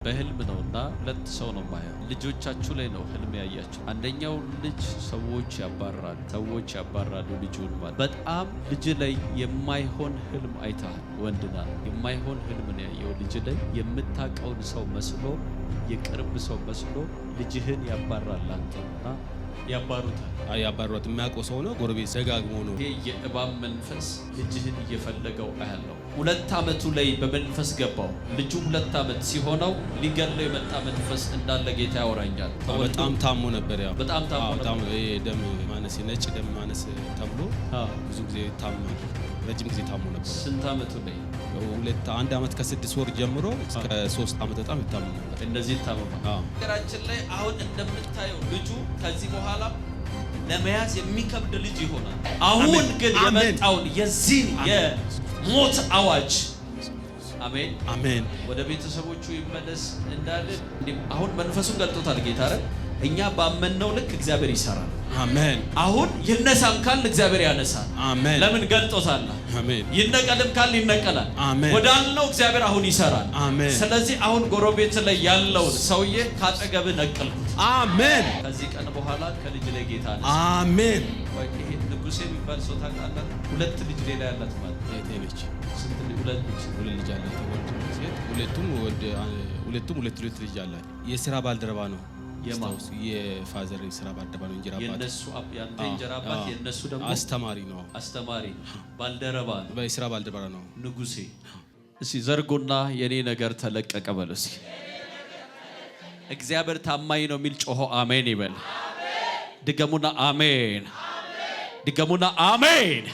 በህልም ነውና ሁለት ሰው ነው ማየው። ልጆቻችሁ ላይ ነው ህልም ያያችሁ። አንደኛው ልጅ ሰዎች ያባራሉ ልጁን ማለት በጣም ልጅ ላይ የማይሆን ህልም አይታል። ወንድና የማይሆን ህልም ነው ያየው። ልጅ ላይ የምታቀውን ሰው መስሎ የቅርብ ሰው መስሎ ልጅህን ያባራል አንተና ያባሩታል። ያባሩት የሚያውቀው ሰው ነው። ጎረቤት ዘጋግሞ ነው። ይሄ የእባብ መንፈስ ልጅህን እየፈለገው አያለው። 2 ዓመቱ ላይ በመንፈስ ገባው። ልጁ 2 ዓመት ሲሆነው ሊገለው የመጣ መንፈስ እንዳለ ጌታ ያወራኛል። በጣም ታሞ ነበር። ያው በጣም ታሞ ነበር። ደም ማነስ ነጭ ደም ማነስ ተብሎ ብዙ ጊዜ ታሞ ረጅም ጊዜ ታሞ ነበር። ስንት ዓመቱ ላይ? 1 ዓመት ከ6 ወር ጀምሮ እስከ 3 ዓመት በጣም ይታመም ነበር። እንደዚህ ይታመማል። ሀገራችን ላይ አሁን እንደምታየው ልጁ ከዚህ በኋላ ለመያዝ የሚከብድ ልጅ ይሆናል። አሁን ግን የመጣውን የዚህ የሞት አዋጅ አሜን አሜን ወደ ቤተሰቦቹ ይመለስ እንዳለ አሁን መንፈሱን ገልጦታል ጌታ አይደል? እኛ ባመንነው ልክ እግዚአብሔር ይሰራል። አሜን። አሁን ይነሳም ካል እግዚአብሔር ያነሳል። አሜን። ለምን ገልጦታል? አሜን። ይነቀልም ካል ይነቀላል። አሜን። ወዳልነው እግዚአብሔር አሁን ይሰራል። አሜን። ስለዚህ አሁን ጎረቤት ላይ ያለውን ሰውዬ ካጠገብ ነቀልኩት። አሜን። ከዚህ ቀን በኋላ ከልጅ ላይ ጌታ ነሳ። አሜን። ይሄ ንጉሴ የሚባል ሰው ታውቃለህ? 2 ልጅ ሌላ ያላት ማለት ነው። ልጅ ስንት ልጅ? 2 ልጅ አላት። ወንድ ሴት ሁለቱም ሁለት ልጅ አላት። የሥራ ባልደረባ ነው። የፋዘር የሥራ ባልደረባ ነው። እንጀራ አባት ያንተ እንጀራ አባት የነሱ ደግሞ አስተማሪ ነው። ባልደረባ ነው። በሥራ ባልደረባ ነው። ንጉሴ እስቲ ዘርጎና የኔ ነገር ተለቀቀ በሉ እስቲ። እግዚአብሔር ታማኝ ነው የሚል ጮሆ አሜን ይበል። ድገሙና አሜን። ድገሙና አሜን።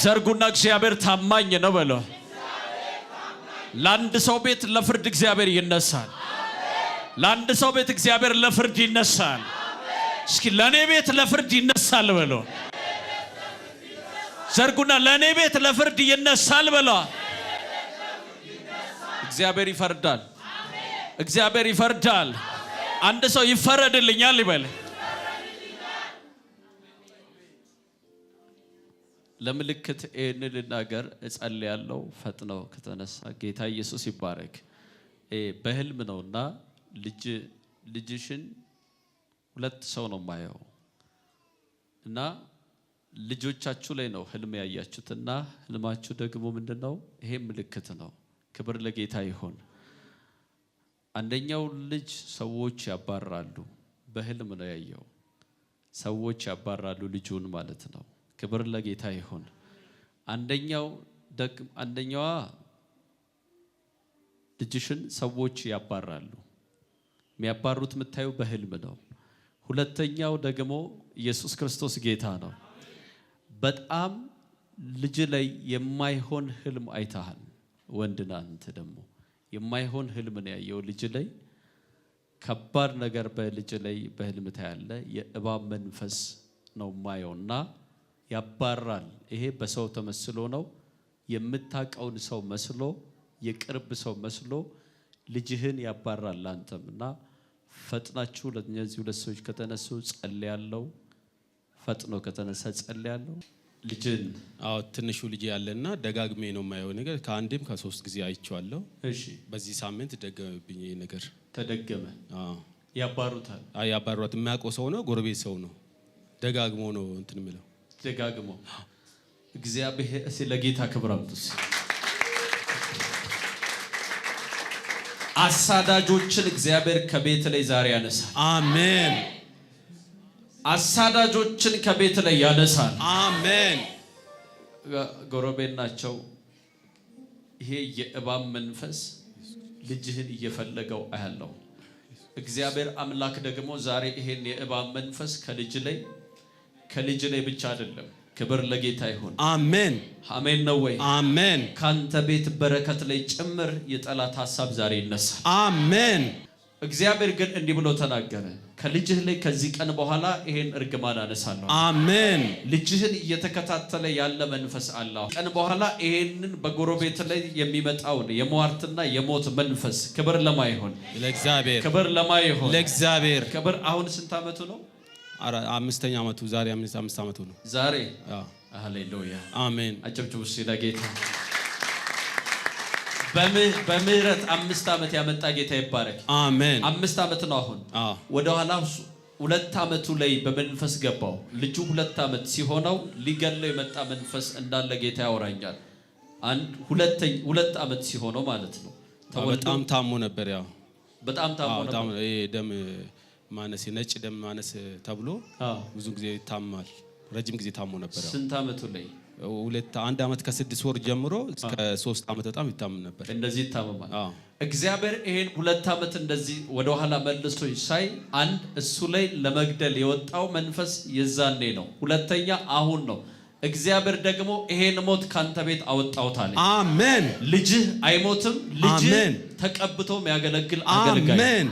ዘርጉና እግዚአብሔር ታማኝ ነው በሉ። ለአንድ ሰው ቤት ለፍርድ እግዚአብሔር ይነሳል። ለአንድ ሰው ቤት እግዚአብሔር ለፍርድ ይነሳል። እስኪ ለኔ ቤት ለፍርድ ይነሳል በሉ። ዘርጉና ለኔ ቤት ለፍርድ ይነሳል በሉ። እግዚአብሔር ይፈርዳል። እግዚአብሔር ይፈርዳል። አንድ ሰው ይፈረድልኛል ይበል። ለምልክት ይህንን ልናገር እጸልያለሁ። ፈጥነው ከተነሳ ጌታ ኢየሱስ ይባረክ። በህልም ነውና ልጅሽን 2 ሰው ነው ማየው እና ልጆቻችሁ ላይ ነው ህልም ያያችሁትና ህልማችሁ ደግሞ ምንድነው? ይሄ ምልክት ነው። ክብር ለጌታ ይሁን። አንደኛው ልጅ ሰዎች ያባራሉ። በህልም ነው ያየው። ሰዎች ያባራሉ ልጁን ማለት ነው። ክብር ለጌታ ይሁን። አንደኛዋ ልጅሽን ሰዎች ያባራሉ። የሚያባሩት የምታዩ በህልም ነው። ሁለተኛው ደግሞ ኢየሱስ ክርስቶስ ጌታ ነው። በጣም ልጅ ላይ የማይሆን ህልም አይታል። ወንድና አንተ ደግሞ የማይሆን ህልም ነው ያየው። ልጅ ላይ ከባድ ነገር በልጅ ላይ በህልም ታያለ። የእባብ መንፈስ ነው ማየውና ያባራል። ይሄ በሰው ተመስሎ ነው። የምታቀውን ሰው መስሎ የቅርብ ሰው መስሎ ልጅህን ያባራል አንተምና ፈጥናችሁ ለእነዚህ 2 ሰዎች ከተነሱ ጸልያለሁ። ፈጥኖ ከተነሳ ጸልያለሁ። ልጅን ትንሹ ልጅ ያለና ደጋግሜ ነው የማየው ነገር ከአንድም ከ3 ጊዜ አይቼዋለሁ። እሺ በዚህ ሳምንት ደገመብኝ ነገር ተደገመ። ያባሩታል። ያባሩት የሚያውቀው ሰው ነው። ጎረቤት ሰው ነው። ደጋግሞ ነው እንትን የሚለው ደጋግሞ እግዚአብሔር ለጌታ ክብር አምጡስ። አሳዳጆችን እግዚአብሔር ከቤት ላይ ዛሬ ያነሳል። አሜን። አሳዳጆችን ከቤት ላይ ያነሳል። አሜን። ጎረቤት ናቸው። ይሄ የእባብ መንፈስ ልጅህን እየፈለገው አያለው። እግዚአብሔር አምላክ ደግሞ ዛሬ ይሄን የእባብ መንፈስ ከልጅ ላይ ብቻ አይደለም። ክብር ለጌታ ይሁን። አሜን አሜን ነው ወይ? አሜን። ካንተ ቤት በረከት ላይ ጭምር የጠላት ሐሳብ ዛሬ ይነሳል። አሜን። እግዚአብሔር ግን እንዲህ ብሎ ተናገረ። ከልጅህ ላይ ከዚህ ቀን በኋላ ይሄን እርግማን አነሳለሁ። አሜን። ልጅህን እየተከታተለ ያለ መንፈስ አለ። ቀን በኋላ ይሄንን በጎረቤት ላይ የሚመጣውን የሟርትና የሞት መንፈስ ክብር ለማይሆን ለእግዚአብሔር ክብር ለማይሆን ለእግዚአብሔር ክብር። አሁን ስንት ዓመቱ ነው? 5ኛ ዓመቱ ዛሬ 5 ዓመቱ ነው ዛሬ። ሃሌሉያ አሜን። አጨብጭቡ ለጌታ። በምህረት 5 ዓመት ያመጣ ጌታ ይባረክ። አሜን። 5 ዓመት ነው አሁን። ወደ ኋላ 2 ዓመቱ ላይ በመንፈስ ገባው። ልጁ 2 ዓመት ሲሆነው ሊገለው የመጣ መንፈስ እንዳለ ጌታ ያወራኛል። 2 ዓመት ሲሆነው ማለት ነው። በጣም ታሞ ነበር። ያው በጣም ታሞ ነበር። ደም ማነስ ነጭ ደም ማነስ ተብሎ ብዙ ጊዜ ታማል። ረጅም ጊዜ ታሞ ነበር። ስንት ዓመቱ ላይ? 1 ዓመት ከ6 ወር ጀምሮ እስከ 3 ዓመት በጣም ይታመም ነበር። እንደዚህ ይታመማል። እግዚአብሔር ይሄን 2 ዓመት እንደዚህ ወደ ኋላ መልሶ ሳይ እሱ ላይ ለመግደል የወጣው መንፈስ የዛኔ ነው። ሁለተኛ አሁን ነው። እግዚአብሔር ደግሞ ይሄን ሞት ካንተ ቤት አወጣውታል። አሜን። ልጅህ አይሞትም። ልጅህ ተቀብቶ የሚያገለግል አገልጋይ። አሜን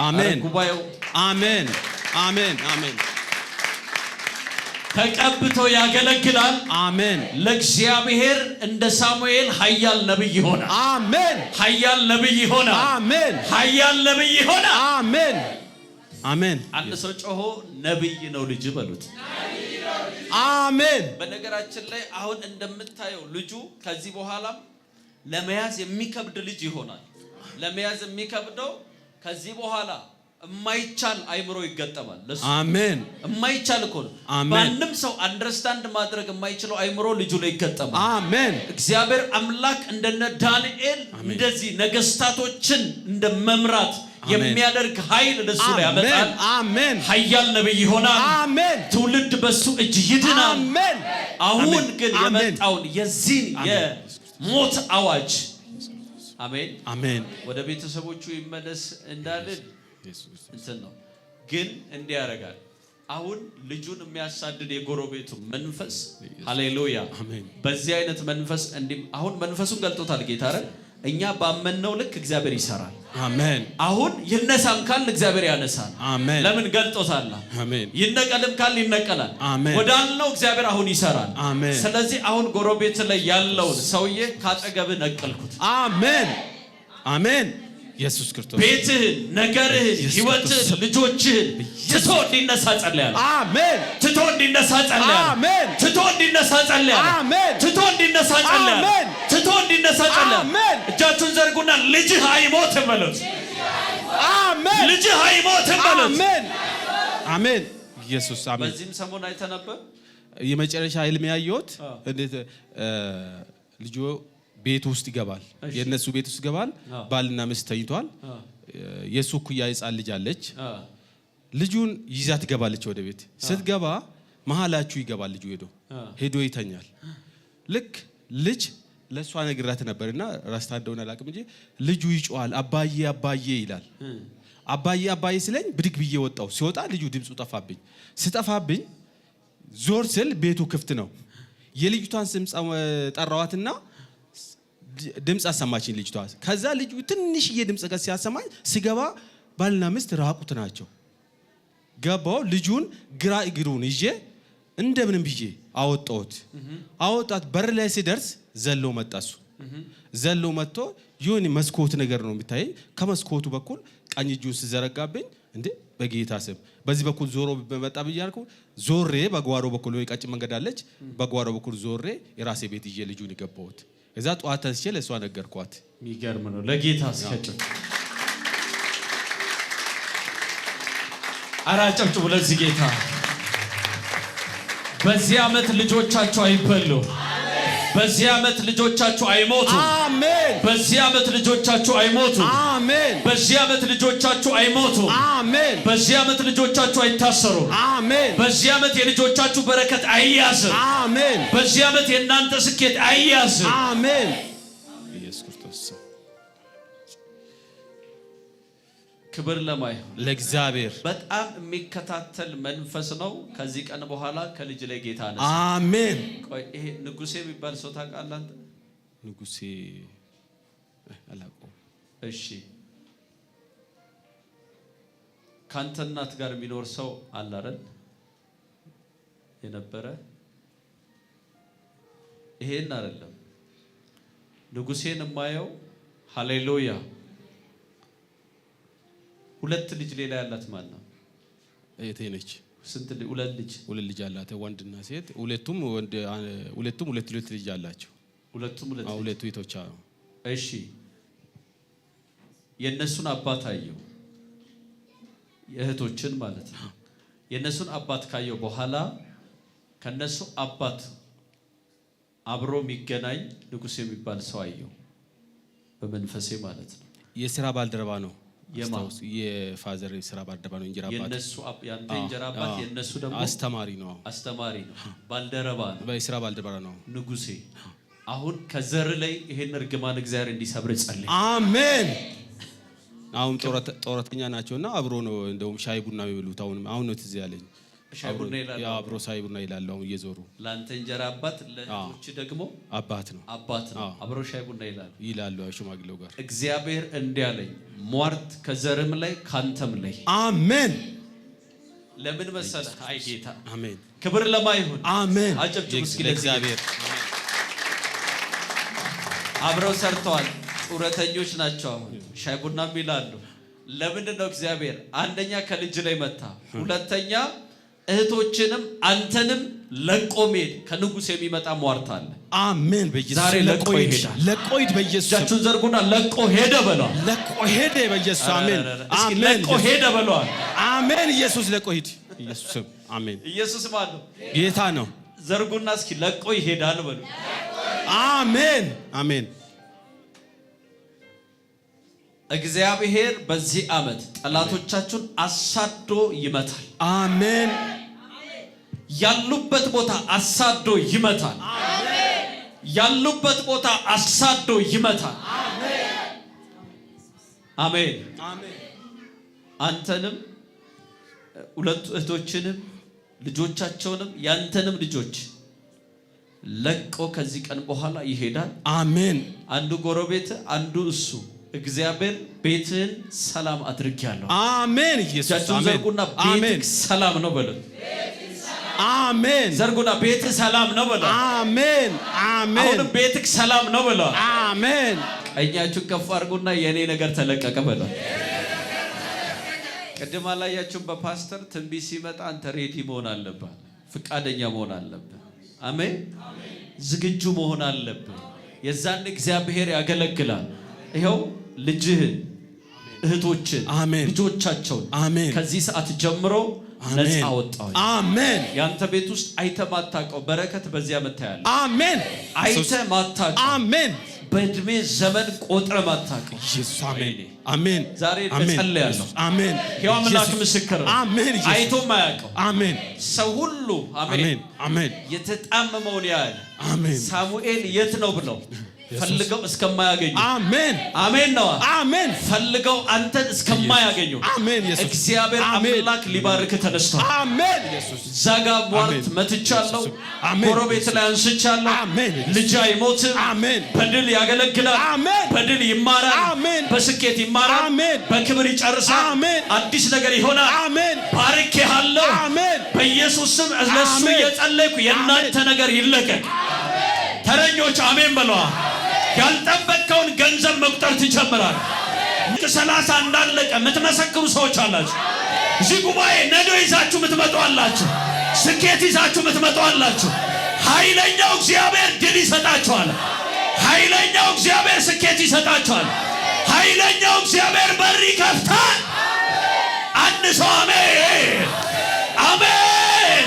አሜን። ጉባኤው አሜን አሜን አሜን። ተቀብቶ ያገለግላል። አሜን። ለእግዚአብሔር እንደ ሳሙኤል ኃያል ነብይ ይሆናል። አሜን። ኃያል ነብይ ይሆናል። አሜን። ኃያል ነብይ ይሆናል። አሜን አሜን። አንድ ሰው ጮሆ ነብይ ነው ልጅ በሉት። አሜን። በነገራችን ላይ አሁን እንደምታየው ልጁ ከዚህ በኋላ ለመያዝ የሚከብድ ልጅ ይሆናል። ለመያዝ የሚከብደው ከዚህ በኋላ የማይቻል አይምሮ ይገጠማል ለሱ። አሜን። የማይቻል እኮ ነው። ማንም ሰው አንደርስታንድ ማድረግ የማይችለው አይምሮ ልጁ ላይ ይገጠማል። አሜን። እግዚአብሔር አምላክ እንደነ ዳንኤል እንደዚህ ነገስታቶችን እንደመምራት የሚያደርግ ኃይል ለሱ ላይ ያመጣል። አሜን። ኃያል ነብይ ይሆናል። አሜን። ትውልድ በሱ እጅ ይድናል። አሜን። አሁን ግን የመጣውን የዚህ የሞት አዋጅ አሜን አሜን ወደ ቤተሰቦቹ ይመለስ እንዳልን እንትን ነው። ግን እንዲህ ያደርጋል። አሁን ልጁን የሚያሳድድ የጎረቤቱ መንፈስ ሃሌሉያ አሜን። በዚህ አይነት መንፈስ አሁን መንፈሱን ገልጦታል ጌታ አይደል? እኛ ባመንነው ልክ እግዚአብሔር ይሰራል። አሜን። አሁን ይነሳም ካል እግዚአብሔር ያነሳል። አሜን። ለምን ገልጦታል? አሜን። ይነቀልም ካል ይነቀላል። አሜን። ወዳልነው እግዚአብሔር አሁን ይሰራል። አሜን። ስለዚህ አሁን ጎረቤት ላይ ያለውን ሰውዬ ካጠገብ ነቀልኩት። አሜን አሜን። ኢየሱስ ክርስቶስ ቤትህን፣ ነገርህን፣ ህይወትህን፣ ልጆችህን ትቶ እንዲነሳ ጸልያለሁ። አሜን። ትቶ እንዲነሳ ጸልያለሁ። አሜን። ትቶ እንዲነሳ ጸልያለሁ። አሜን። ትቶ እንዲነሳ ጸልያለሁ። አሜን። ትቶ እንዲነሳ ጸልያለሁ። አሜን። እጃችሁን ዘርጉና ልጅህ አይሞትም በሉት። አሜን። ልጅህ አይሞትም በሉት። አሜን አሜን። ኢየሱስ አሜን። በዚህም ሰሞን አይተነበ የመጨረሻ ህልም ያየሁት እንዴት ልጁ ቤት ውስጥ ይገባል። የነሱ ቤት ውስጥ ይገባል። ባልና ሚስት ተኝቷል። የሱ ኩያ ህፃን ልጅ አለች። ልጁን ይዛ ትገባለች ወደ ቤት። ስትገባ መሃላችሁ ይገባል። ልጁ ሄዶ ይተኛል። ልክ ልጅ ለሷ ነግራት ነበርና ራስታ እንደሆነ አላቅም እንጂ ልጁ ይጮሃል። አባዬ አባዬ ይላል። አባዬ አባዬ ስለኝ ብድግ ብዬ ወጣው። ሲወጣ ልጁ ድምፁ ጠፋብኝ። ስጠፋብኝ ዞር ስል ቤቱ ክፍት ነው። የልጅቷን ስም ጠራዋትና ድምጽ አሰማችኝ ልጅቷ። ከዛ ልጁ ትንሽዬ ድምጽ ሲያሰማኝ ስገባ ባልና ሚስት ራቁት ናቸው። ገባው። ልጁን ግራ እግሩን ይዤ እንደምንም ብዬ አወጣት። በር ላይ ሲደርስ ዘሎ መጣሱ። ዘሎ መጥቶ የሆነ መስኮት ነገር ነው የሚታየኝ። ከመስኮቱ በኩል ቀኝ እጁን ሲዘረጋብኝ እንዴ በጌታ ስም በዚህ በኩል ዞሮ በመጣ ብያልኩ ዞሬ በጓሮ በኩል ወይ ቀጭ መንገድ አለች። በጓሮ በኩል ዞሬ የራሴ ቤት ይዤ ልጁን ይገባውት። እዛ ጧት ተንስቼ ለሷ ነገርኳት። የሚገርም ነው። ለጌታ አስከጭ አራጨብጭቡ ለዚህ ጌታ። በዚህ ዓመት ልጆቻችሁ አይበሉ። በዚህ ዓመት ልጆቻችሁ አይሞቱ። አሜን። በዚህ ዓመት ልጆቻችሁ አይሞቱ። አሜን። በዚህ ዓመት ልጆቻችሁ አይሞቱ። አሜን። በዚህ ዓመት ልጆቻችሁ አይታሰሩ። አሜን። በዚህ ዓመት የልጆቻችሁ በረከት አይያዝም። አሜን። በዚህ ዓመት የእናንተ ስኬት አይያዝም። አሜን። ኢየሱስ ክርስቶስ ክብር ለማይ ለእግዚአብሔር። በጣም የሚከታተል መንፈስ ነው። ከዚህ ቀን በኋላ ከልጅ ላይ ጌታ ነሳ። አሜን። ቆይ ይሄ ንጉሴ የሚባል ሰው ታውቃለህ አንተ? ንጉሴ አላውቀውም። እሺ ካንተ እናት ጋር የሚኖር ሰው አለ አይደል? የነበረ ይሄን አይደለም ንጉሴን የማየው። ሃሌሉያ። ሁለት ልጅ ሌላ ያላት ማን ነው? እህቴ ነች። ስንት ልጅ? ሁለት ልጅ አላት፣ ወንድና ሴት። ሁለቱም ሁለት ልጅ አላቸው። ሁለቱም ሁለት እህቶች። እሺ የነሱን አባት አየው፣ የእህቶችን ማለት ነው። የነሱን አባት ካየው በኋላ ከነሱ አባት አብሮ የሚገናኝ ንጉስ የሚባል ሰው አየው፣ በመንፈሴ ማለት ነው። የሥራ ባልደረባ ነው። የፋዘር የሥራ ባልደረባ ነው። እንጀራ አባት የነሱ ያንተ እንጀራ አባት የነሱ ደግሞ አስተማሪ ነው። ባልደረባ ነው። በሥራ ባልደረባ ነው ንጉሴ። አሁን ከዘር ላይ ይሄን እርግማን እግዚአብሔር እንዲሰብር ጸልይ። አሜን። አሁን ጦረተኛ ናቸውና አብሮ ነው እንደውም ሻይ ቡና የሚበሉት። አሁን ነው ትዝ ያለኝ። ሻይ ቡና ይላሉ። አብሮ ሻይ ቡና ይላሉ አሁን እየዞሩ። ላንተ እንጀራ አባት ለእህቶች ደግሞ አባት ነው። አብሮ ሻይ ቡና ይላሉ ሽማግሌው ጋር። እግዚአብሔር እንዲህ አለኝ፣ ሟርት ከዘርም ላይ ካንተም ላይ። አሜን። ለምን መሰለህ? አይ ጌታ አሜን። ክብር ለማይሆን አሜን። አጨብጭቡ እስኪ ለእግዚአብሔር። አብረው ሰርተዋል። ጡረተኞች ናቸው። አሁን ሻይ ቡናም ይላሉ። ለምንድን ነው እግዚአብሔር አንደኛ ከልጅ ላይ መታ፣ ሁለተኛ እህቶችንም አንተንም ለቆ መሄድ ከንጉስ የሚመጣ ሟርት አለ። አሜን። በኢየሱስ ዛሬ ለቆ ይሄዳል። ለቆይት በኢየሱስ እጃችሁን ዘርጉና ለቆ ሄደ በሏል። ለቆ ሄደ በኢየሱስ አሜን። አሜን። ለቆ ሄደ በሏል። አሜን። ኢየሱስ ለቆይት ኢየሱስ አሜን። ኢየሱስ ማለት ነው ጌታ ነው። ዘርጉና እስኪ ለቆ ይሄዳል በሉ። አሜን። አሜን። እግዚአብሔር በዚህ ዓመት ጠላቶቻችሁን አሳዶ ይመታል። አሜን። ያሉበት ቦታ አሳዶ ይመታል። አሜን። ያሉበት ቦታ አሳዶ ይመታል። አሜን። አሜን። አንተንም ሁለቱ እህቶችንም ልጆቻቸውንም ያንተንም ልጆች ለቆ ከዚህ ቀን በኋላ ይሄዳል። አሜን። አንዱ ጎረቤት አንዱ እሱ እግዚአብሔር ቤትህን ሰላም አድርጌያለሁ። አሜን። ኢየሱስ አሜን። ዘርጉና ቤትህ ሰላም ነው በሉ። አሜን። ዘርጉና ቤትህ ሰላም ነው በሉ። አሜን። አሜን። አሁን ቤትህ ሰላም ነው በሉ። አሜን። ቀኛችሁን ከፍ አድርጉና የኔ ነገር ተለቀቀ በሉ። ቅድም አላያችሁም? በፓስተር ትንቢት ሲመጣ አንተ ሬዲ መሆን አለብህ፣ ፍቃደኛ መሆን አለብህ። አሜን። ዝግጁ መሆን አለብህ። የዛን እግዚአብሔር ያገለግላል። ይኸው ልጅህን እህቶችን ልጆቻቸውን ከዚህ ሰዓት ጀምሮ ነፃ አወጣው። አሜን። ያንተ ቤት ውስጥ አይተህ ማታውቀው በረከት በዚያ መታያለህ። አሜን። አይተህ ማታውቀው አሜን። በእድሜ ዘመን ቆጥረህ ማታውቀው ኢየሱስ አሜን። አሜን። ዛሬ እጸልያለሁ። አሜን። ሕያው አምላክ ምስክር ነው። አሜን። አይቶ ማያውቀው አሜን። ሰው ሁሉ አሜን አሜን የተጣመመውን ያህል አሜን። ሳሙኤል የት ነው ብለው ፈልገው እስከማያገኙ አሜን አሜን ነው። አሜን። ፈልገው አንተን እስከማያገኙ አሜን። ኢየሱስ እግዚአብሔር አምላክ ሊባርክ ተነስቷል። አሜን። ኢየሱስ ዛጋ ሟርት መትቻለሁ። ጎረቤት ላይ አንስቻለሁ። አሜን። ልጅ አይሞትም። አሜን። በድል ያገለግላል። አሜን። በድል ይማራል። አሜን። በስኬት ይማራል። አሜን። በክብር ይጨርሳል። አሜን። አዲስ ነገር ይሆናል። አሜን። ባርኬሃለሁ። አሜን። በኢየሱስ ስም ለሱ እየጸለይኩ የእናንተ ነገር ይለቀቅ። ተረኞች አሜን በለዋ። ያልጠበቀውን ገንዘብ መቁጠር ትጀምራል። 30 እንዳለቀ የምትመሰክሩ ሰዎች አላችሁ። እዚህ ጉባኤ ነዶ ይዛችሁ የምትመጡ አላችሁ። ስኬት ይዛችሁ የምትመጡ አላችሁ። ኃይለኛው እግዚአብሔር ድል ይሰጣችኋል። ኃይለኛው እግዚአብሔር ስኬት ይሰጣችኋል። ኃይለኛው እግዚአብሔር በር ይከፍታል። አንድ ሰው አሜን አሜን።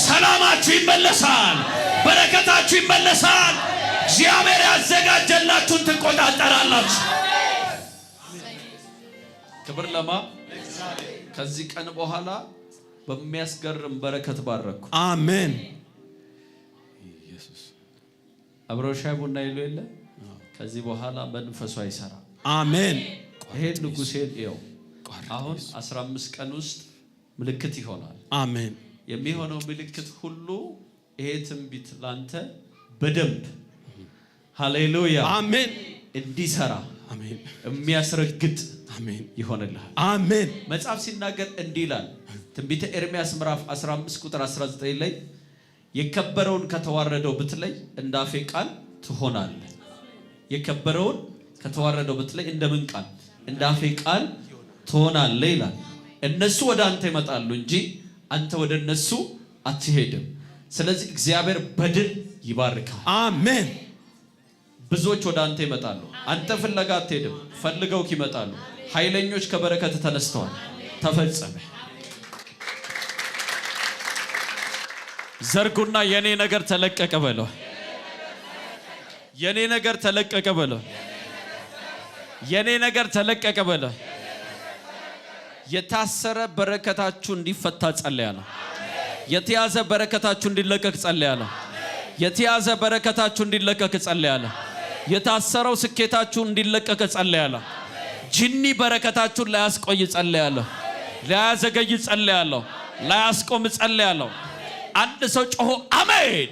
ሰላማችሁ ይመለሳል። በረከታችሁ ይመለሳል። እግዚአብሔር ያዘጋጀላችሁን ትቆጣጠራላችሁ። ክብር ለማ ከዚህ ቀን በኋላ በሚያስገርም በረከት ባረኩ። አሜን። ኢየሱስ አብረው ሻይ ቡና ይሉ የለ ከዚህ በኋላ መንፈሱ አይሰራ። አሜን። ይሄ ንጉሴን ይኸው አሁን 15 ቀን ውስጥ ምልክት ይሆናል። አሜን። የሚሆነው ምልክት ሁሉ ይሄ ትንቢት ላንተ በደንብ ሃሌሉያ አሜን እንዲሰራ አሜን የሚያስረግጥ አሜን ይሆንልሃል። አሜን። መጽሐፍ ሲናገር እንዲህ ይላል ትንቢተ ኤርምያስ ምዕራፍ 15 ቁጥር 19 ላይ የከበረውን ከተዋረደው ብትለይ እንዳፌ ቃል ትሆናለህ። የከበረውን ከተዋረደው ብትለይ እንደምን ቃል? እንዳፌ ቃል ትሆናለህ ይላል። እነሱ ወደ አንተ ይመጣሉ እንጂ አንተ ወደ እነሱ አትሄድም። ስለዚህ እግዚአብሔር በድል ይባርካል። አሜን። ብዙዎች ወደ አንተ ይመጣሉ። አንተ ፍለጋ አትሄድም፣ ፈልገው ይመጣሉ። ኃይለኞች ከበረከት ተነስተዋል። ተፈጸመ። ዘርጉና የኔ ነገር ተለቀቀ በለው። የኔ ነገር ተለቀቀ በለው። የኔ ነገር ተለቀቀ በለው። የታሰረ በረከታችሁ እንዲፈታ ጸልያለሁ። የተያዘ በረከታችሁ እንዲለቀቅ ጸልያለሁ። የተያዘ በረከታችሁ እንዲለቀቅ ጸልያለሁ። የታሰረው ስኬታችሁ እንዲለቀቅ ጸልያለሁ። ጂኒ በረከታችሁን ላያስቆይ ጸልያለሁ። ላያዘገይ ጸልያለሁ። ላያስቆም ጸልያለሁ። አንድ ሰው ጮሆ አሜን።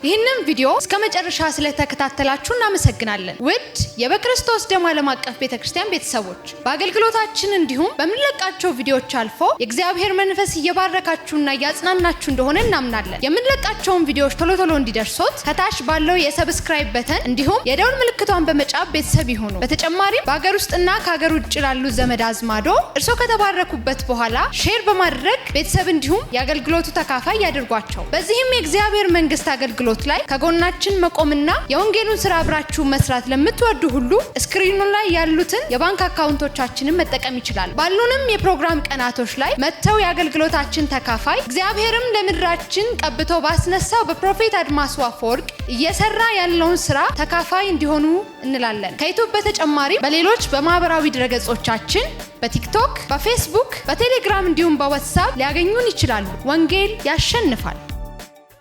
ይህንን ቪዲዮ እስከ መጨረሻ ስለተከታተላችሁ እናመሰግናለን። ውድ የበክርስቶስ ደም ዓለም አቀፍ ቤተክርስቲያን ቤተሰቦች በአገልግሎታችን እንዲሁም በምንለቃቸው ቪዲዮዎች አልፎ የእግዚአብሔር መንፈስ እየባረካችሁና እያጽናናችሁ እንደሆነ እናምናለን። የምንለቃቸውን ቪዲዮዎች ቶሎ ቶሎ እንዲደርሶት ከታች ባለው የሰብስክራይብ በተን እንዲሁም የደውል ምልክቷን በመጫን ቤተሰብ ይሁኑ። በተጨማሪም በአገር ውስጥና ከሀገር ውጭ ላሉ ዘመድ አዝማዶ እርሶ ከተባረኩበት በኋላ ሼር በማድረግ ቤተሰብ እንዲሁም የአገልግሎቱ ተካፋይ ያድርጓቸው። በዚህም የእግዚአብሔር መንግስት አገልግሎት ላይ ከጎናችን መቆምና የወንጌሉን ስራ አብራችሁ መስራት ለምትወዱ ሁሉ ስክሪኑ ላይ ያሉትን የባንክ አካውንቶቻችንን መጠቀም ይችላል። ባሉንም የፕሮግራም ቀናቶች ላይ መተው የአገልግሎታችን ተካፋይ እግዚአብሔርም ለምድራችን ቀብቶ ባስነሳው በፕሮፌት አድማሱ አፈወርቅ እየሰራ ያለውን ስራ ተካፋይ እንዲሆኑ እንላለን። ከዩቲዩብ በተጨማሪ በሌሎች በማህበራዊ ድረገጾቻችን በቲክቶክ፣ በፌስቡክ፣ በቴሌግራም እንዲሁም በዋትስአፕ ሊያገኙን ይችላሉ። ወንጌል ያሸንፋል።